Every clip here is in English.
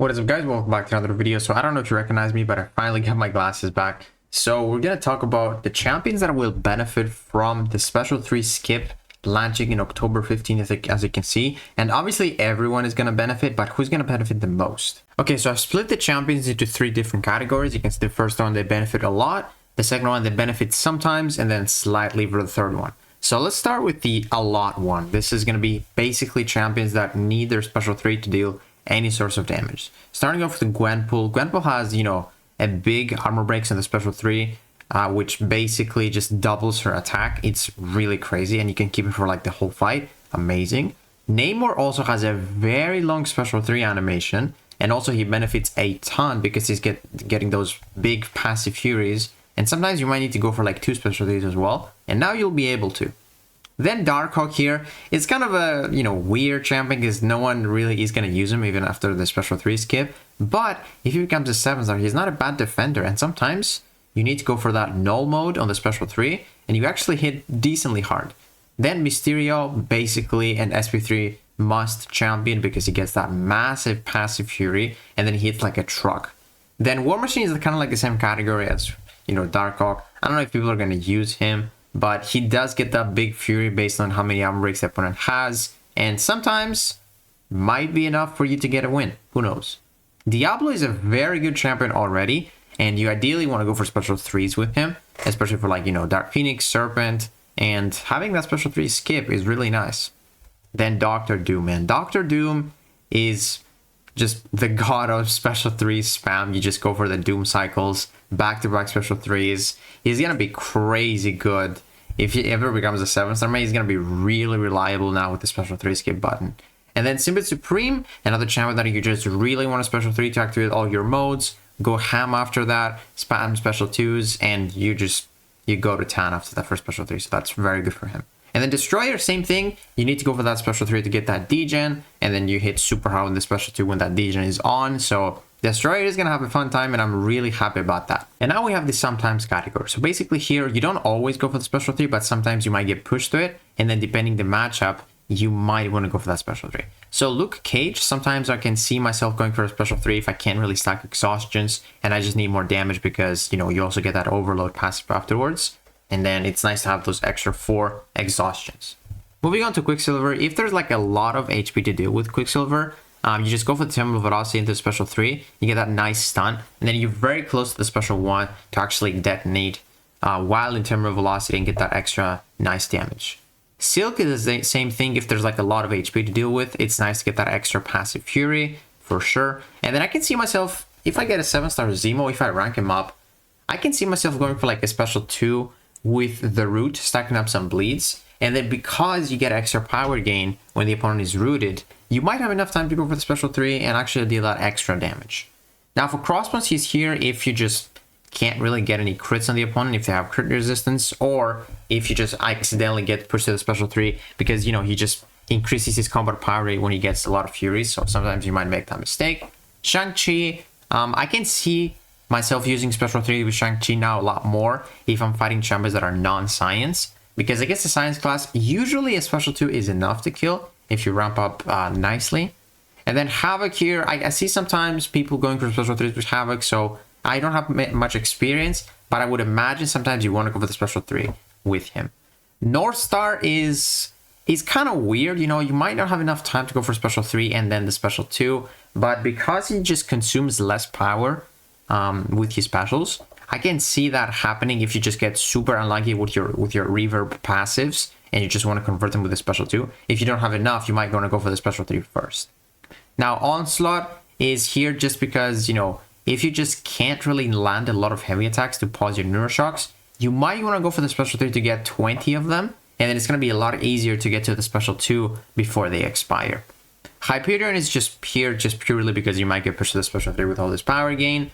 What is up, guys? Welcome back to another video. So I don't know if you recognize me, but I finally got my glasses back. So we're going to talk about the champions that will benefit from the special 3 skip launching in October 15th, as you can see. And obviously everyone is going to benefit, but who's going to benefit the most? Okay, so I've split the champions into 3 different categories. You can see the first one, they benefit a lot. The second one, they benefit sometimes, and then slightly for the third one. So let's start with the a lot one. This is going to be basically champions that need their special 3 to deal any source of damage. Starting off with the Gwenpool. Gwenpool has, a big armor breaks in the special 3, which basically just doubles her attack. It's really crazy, and you can keep it for like the whole fight. Amazing. Namor also has a very long special 3 animation, and also he benefits a ton because he's getting those big passive furies, and sometimes you might need to go for like 2 special 3s as well, and now you'll be able to. Then Darkhawk here, it's kind of a, weird champion because no one really is going to use him even after the special 3 skip. But if he becomes a 7-star, he's not a bad defender. And sometimes you need to go for that null mode on the special 3 and you actually hit decently hard. Then Mysterio, basically an Sp3 must champion because he gets that massive passive fury and then he hits like a truck. Then War Machine is kind of like the same category as, Darkhawk. I don't know if people are going to use him, but he does get that big fury based on how many armor breaks the opponent has, and sometimes might be enough for you to get a win. Who knows? Diablo is a very good champion already, and you ideally want to go for special 3s with him, especially for like, Dark Phoenix, Serpent, and having that special 3 skip is really nice. Then Doctor Doom, man. Doctor Doom is just the god of special 3 spam. You just go for the Doom cycles, back-to-back special 3s. He's gonna be crazy good. If he ever becomes a 7-star man, he's gonna be really reliable now with the special 3 skip button. And then Sp3 Supreme, another champion that you just really want a special 3 to activate all your modes. Go ham after that, spam special 2s, and you go to town after that first special 3. So that's very good for him. And then Destroyer, same thing. You need to go for that special 3 to get that degen, and then you hit super hard with the special 2 when that degen is on. So Destroyer is gonna have a fun time, and I'm really happy about that. And now we have the sometimes category. So basically here, you don't always go for the special 3, but sometimes you might get pushed to it, and then depending the matchup, you might want to go for that special 3. So Luke Cage, sometimes I can see myself going for a special 3 if I can't really stack exhaustions, and I just need more damage because, you also get that overload passive afterwards. And then it's nice to have those extra 4 exhaustions. Moving on to Quicksilver, if there's like a lot of HP to deal with Quicksilver, you just go for the Terminal Velocity into special 3, you get that nice stun, and then you're very close to the special 1 to actually detonate while in Terminal Velocity and get that extra nice damage. Silk is the same thing. If there's like a lot of HP to deal with, it's nice to get that extra passive fury for sure. And then I can see myself, if I get a 7-star Zemo, if I rank him up, I can see myself going for like a special 2 with the root, stacking up some bleeds, and then because you get extra power gain when the opponent is rooted, you might have enough time to go for the special 3 and actually deal that extra damage. Now for Crossbones, he's here if you just can't really get any crits on the opponent, if they have crit resistance, or if you just accidentally get pushed to the special 3 because, he just increases his combat power rate when he gets a lot of furies, so sometimes you might make that mistake. Shang-Chi, I can see myself using special 3 with Shang-Chi now a lot more if I'm fighting champions that are non-science, because against the science class, usually a special 2 is enough to kill if you ramp up nicely. And then Havoc here, I see sometimes people going for special 3s with Havoc, so I don't have much experience, but I would imagine sometimes you want to go for the special 3 with him. North Star is kind of weird, you might not have enough time to go for special 3 and then the special 2, but because he just consumes less power with his specials, I can see that happening if you just get super unlucky with your reverb passives and you just want to convert them with a special 2. If you don't have enough, you might want to go for the special 3 first. Now Onslaught is here just because, if you just can't really land a lot of heavy attacks to pause your Neuroshocks, you might want to go for the special 3 to get 20 of them, and then it's going to be a lot easier to get to the special 2 before they expire. Hyperion is just purely because you might get pushed to the special 3 with all this power gain.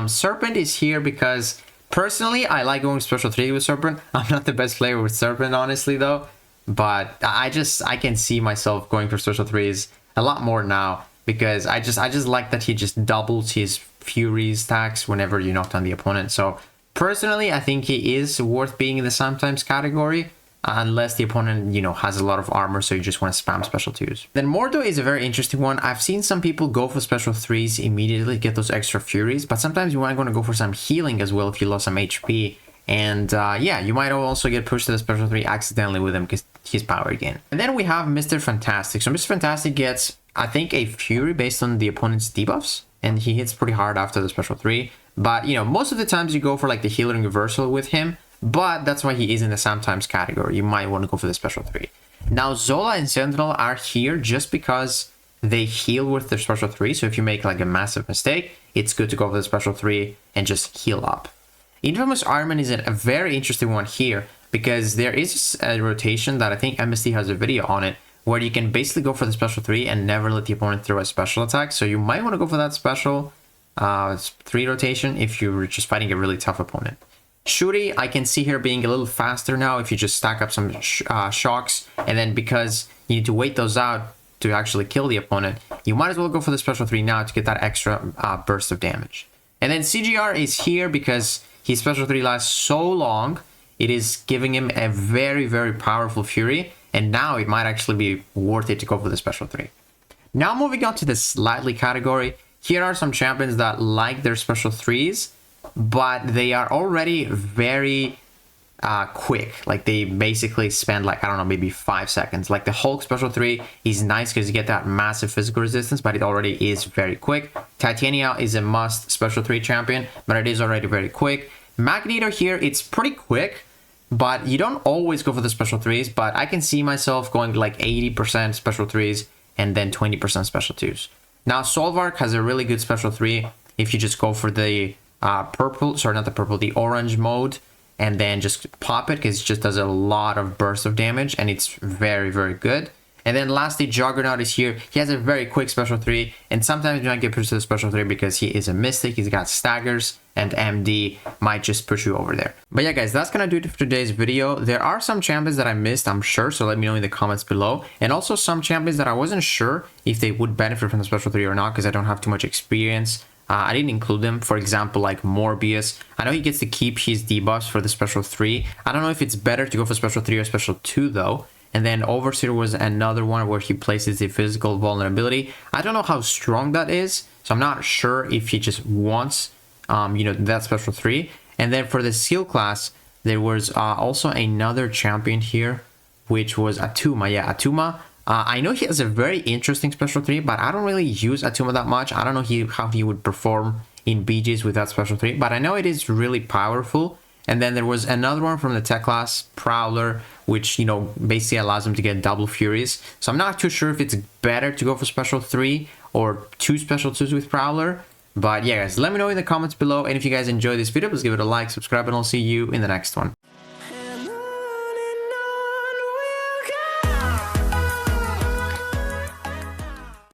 Serpent is here because personally I like going special 3 with Serpent. I'm not the best player with Serpent, honestly, though, but I can see myself going for special 3s a lot more now because I just like that he just doubles his fury stacks whenever you knock down the opponent. So personally I think he is worth being in the sometimes category, unless the opponent, you know, has a lot of armor, so you just want to spam special 2s. Then Mordo is a very interesting one. I've seen some people go for special 3s immediately, get those extra furies, but sometimes you might want to go for some healing as well if you lost some HP. And yeah, you might also get pushed to the special 3 accidentally with him because he's powered again. And then we have Mr. Fantastic. So Mr. Fantastic gets, I think, a fury based on the opponent's debuffs, and he hits pretty hard after the special 3. But, you know, most of the times you go for like the healing reversal with him, but that's why he is in the sometimes category. You might want to go for the special 3. Now, Zola and Sentinel are here just because they heal with their special 3. So if you make like a massive mistake, it's good to go for the special 3 and just heal up. Infamous Ironman is a very interesting one here because there is a rotation that I think MST has a video on it where you can basically go for the special 3 and never let the opponent throw a special attack. So you might want to go for that special 3 rotation if you're just fighting a really tough opponent. Shuri, I can see here being a little faster now if you just stack up some shocks, and then because you need to wait those out to actually kill the opponent, you might as well go for the special 3 now to get that extra burst of damage. And then CGR is here because his special 3 lasts so long, it is giving him a very, very powerful fury, and now it might actually be worth it to go for the special 3. Now moving on to the slightly category, here are some champions that like their special 3s, but they are already very quick. Like they basically spend like, I don't know, maybe 5 seconds. Like the Hulk special 3 is nice because you get that massive physical resistance, but it already is very quick. Titania is a must special 3 champion, but it is already very quick. Magneto here, it's pretty quick, but you don't always go for the special 3s, but I can see myself going like 80% special 3s and then 20% special 2s. Now Solvark has a really good special 3 if you just go for the the orange mode and then just pop it because it just does a lot of burst of damage and it's very, very good. And then lastly, Juggernaut is here. He has a very quick special 3, and sometimes you might get pushed to the special 3 because he is a mystic. He's got staggers, and MD might just push you over there. But yeah, guys, that's gonna do it for today's video. There are some champions that I missed, I'm sure, so let me know in the comments below. And also some champions that I wasn't sure if they would benefit from the special 3 or not because I don't have too much experience. I didn't include them. For example, like Morbius. I know he gets to keep his debuffs for the special 3. I don't know if it's better to go for special 3 or special 2 though. And then Overseer was another one where he places the physical vulnerability. I don't know how strong that is, so I'm not sure if he just wants, you know, that special 3. And then for the skill class, there was also another champion here, which was Atuma. Yeah, Atuma. I know he has a very interesting special 3, but I don't really use Atuma that much. I don't know how he would perform in BGs with that special 3, but I know it is really powerful. And then there was another one from the tech class, Prowler, which, you know, basically allows him to get double furies. So I'm not too sure if it's better to go for special 3 or 2 special 2s with Prowler. But yeah, guys, let me know in the comments below. And if you guys enjoyed this video, please give it a like, subscribe, and I'll see you in the next one.